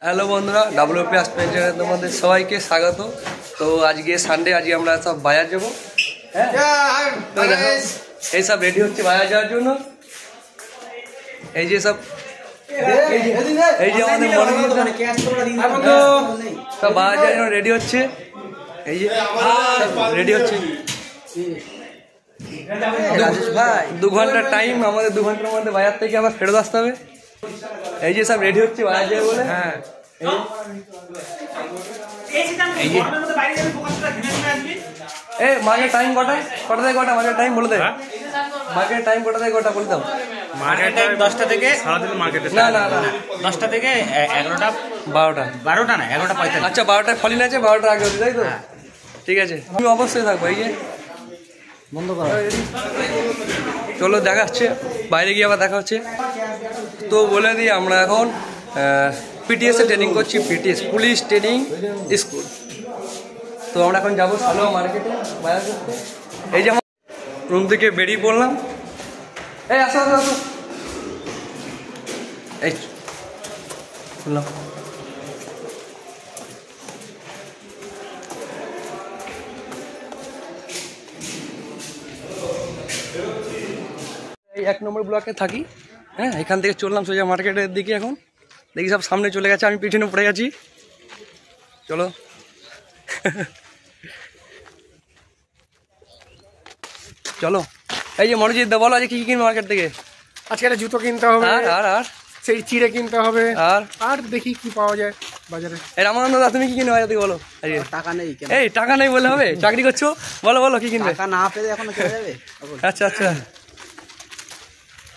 Hello বন্ধুরা, WP চ্যানেলে তোমাদের সবাইকে স্বাগত। তো আজকে সানডে, আজকে আমরা সব বাজার যাবো। এই সব রেডি হচ্ছে বাজার যাওয়ার জন্য। এই যে সব এই যে আমাদের সব বাজার যাওয়ার জন্য রেডি হচ্ছে। এই যে রেডি হচ্ছে। 2 ঘন্টার টাইম আমাদের, 2 ঘন্টার মধ্যে বাজার থেকে আবার ফেরত আসতে হবে। এই যে সব রেডি হচ্ছে বাজার যাবে বলে। হ্যাঁ, মার্কেট টাইম কটা থেকে কটা? মার্কেট টাইম বলে দে। মার্কেট টাইম কটা থেকে কটা বলে দাও। মার্কেট টাইম 10টা থেকে সারাদিন মার্কেটে। না 10টা থেকে 11টা 12টা না 11টা 45। আচ্ছা, 12টায় ফলিন আছে, 12টার আগে হচ্ছে, তাই তো? ঠিক আছে, তুমি অবশ্যই থাকবো। এই যে বন্ধ করো। চলো দেখাচ্ছে, বাইরে গিয়ে আবার দেখা হচ্ছে। তো বলে দিই, আমরা এখন PTS এ ট্রেনিং করছি। PTS police training school. তো আমরা এখন যাবো সালো মার্কেটে বাজার করতে। এই যে আমার রুম থেকে বেরিয়ে পড়লাম। এই আসো আসো আসো, এই শুনলাম। এই 1 নম্বর ব্লকে থাকি। হ্যাঁ, এখান থেকে চললাম সোজা মার্কেটের দিকে। এখন দেখি সব সামনে চলে গেছে, আমি পিছনে পড়ে গেছি। চলো চলো। এই যে মনোজিৎ দা, বলো আজকে কি কিনবে মার্কেট থেকে? আজকে একটা জুতো কিনতে হবে, আর সেই চিড়ে কিনতে হবে, আর দেখি কি পাওয়া যায় বাজারে। এই রামানন্দ দা, তুমি কি কিনবে বাজার থেকে বলো? টাকা নেই। এই টাকা নেই বলে হবে? চাকরি করছো, বলো বলো কি কিনবে? টাকা না পেলে এখন চলে যাবে। আচ্ছা আচ্ছা,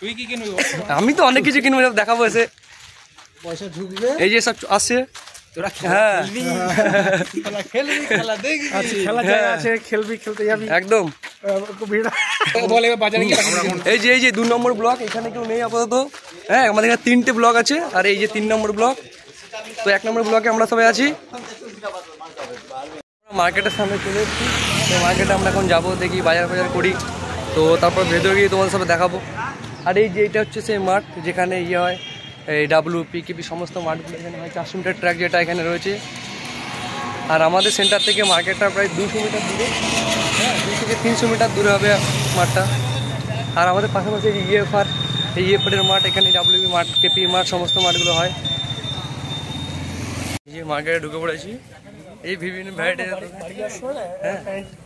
তুই কি কিনবি? আমি তো অনেক কিছু কিনবো, দেখাবো এসে। পয়সা ঢুকবে, এই যে সব আসছে। তোরা হ্যাঁ, খেলবি, খেলা দেখবি, খেলা জায়গা আছে, খেলবি, খেলতে যাবি একদম। বলে বাজারে গিয়ে এই যে 2 নম্বর ব্লক, এখানে কেউ নেই আপাতত। হ্যাঁ, আমাদের এখানে 3টে ব্লক আছে, আর এই যে 3 নম্বর ব্লক। তো 1 নম্বর ব্লকে আমরা সবাই আছি। মার্কেটের সামনে চলে এসেছি। তো মার্কেটে আমরা এখন যাবো, দেখি বাজার করি। তো তারপর ভেতরে গিয়ে তোমাদের সাথে দেখাবো। আর এই যে এটা হচ্ছে সেই মাঠ যেখানে ইয়ে হয়, এই WP KP সমস্ত মাঠগুলো এখানে হয়। 400 মিটার ট্র্যাক যেটা এখানে রয়েছে। আর আমাদের সেন্টার থেকে মার্কেটটা প্রায় 200 মিটার দূরে। হ্যাঁ, 200 থেকে 300 মিটার দূরে হবে মাঠটা। আর আমাদের পাশাপাশি এই EFR, এই EFR-এর মাঠ, এখানে WP মাঠ, KP মাঠ, সমস্ত মাঠগুলো হয়। এই যে মার্কেটে ঢুকে পড়েছি। এই বিভিন্ন ভ্যারাইটির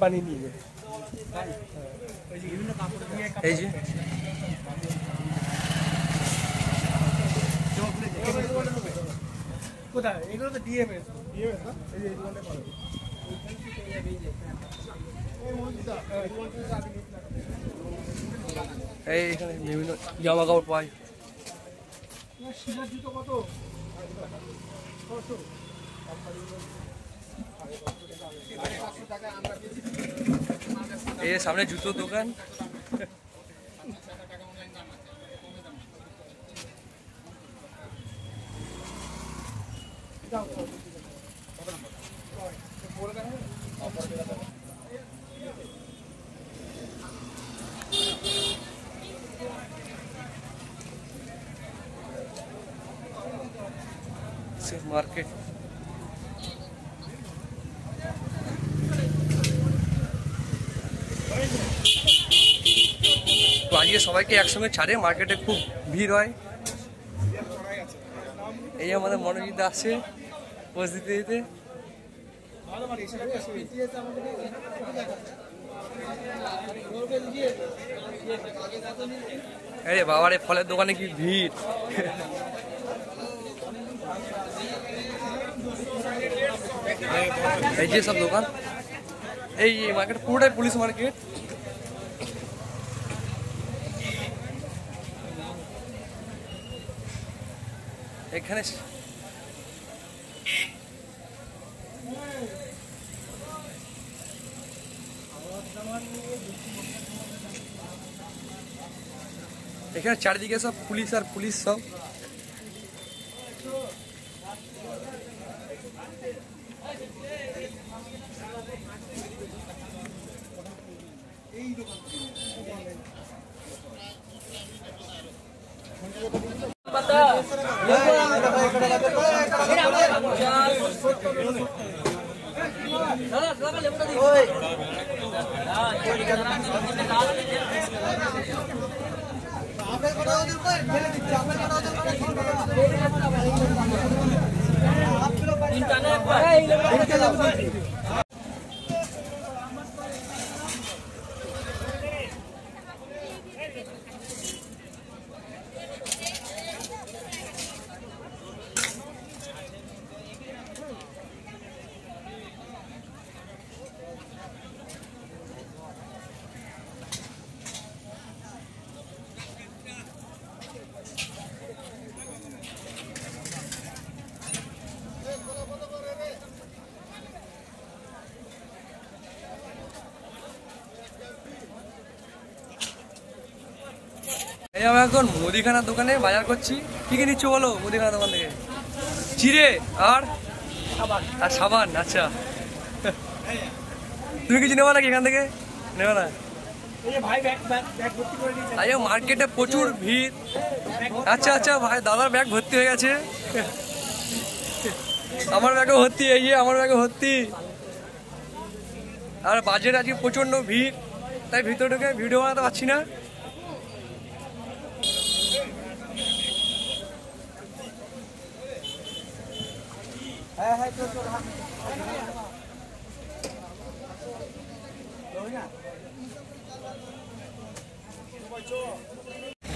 পানি নিয়ে এই যে কোথায় এগুলো তো DMS না? এই যে এগুলো পাবে। এই এখানে বিভিন্ন জামা কাপড় পাই। জুতো কত? এই সামনে জুতোর দোকান। মার্কেট তো আজকে সবাইকে একসঙ্গে ছাড়ে, মার্কেটে খুব ভিড় হয়। এই আমাদের মনোজিৎ আসছে উপস্থিত দিতে। আরে বাবারে, ফলের দোকানে কি ভিড়! এই যে সব দোকান, এই মার্কেট পুরোটাই পুলিশ মার্কেট। এখানে চারিদিকে সব পুলিশ আর পুলিশ সব। এই আমরা এখন মুদিখানার দোকানে বাজার করছি। কি কি নিচ্ছ বলো মুদিখানার দোকান থেকে? চিড়ে আর সাবান। আচ্ছা, তুমি কিছু নেবা নাকি এখান থেকে? নেবে না? আচ্ছা, মার্কেটে প্রচুর ভিড়। আচ্ছা আচ্ছা ভাই, দাদার ব্যাগ ভর্তি হয়ে গেছে, আমার ব্যাগও ভর্তি, এই যে আমার ব্যাগও ভর্তি। আর বাজারে আজকে প্রচন্ড ভিড়, তাই ভিতরে ঢুকে ভিডিও বানাতে পারছি না।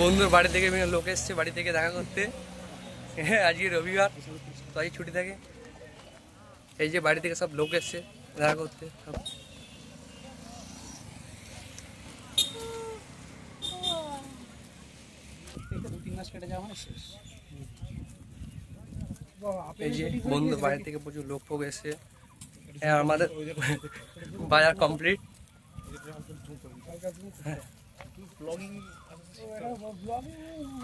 বন্ধুর বাড়ি থেকে বিভিন্ন লোক এসছে বাড়ি থেকে দেখা করতে। হ্যাঁ, আজকে রবিবার, তো আজকে ছুটি থাকে। এই যে বাড়ি থেকে সব লোক এসছে দেখা করতে সব। এই যে বন্ধুর বাড়ি থেকে প্রচুর লোক ফোক এসছে। হ্যাঁ, আমাদের বাজার কমপ্লিট।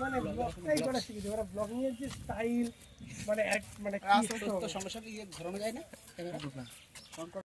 মানে ব্লগিং এর যে স্টাইল, মানে সঙ্গে সঙ্গে ঘোরানো যায় না।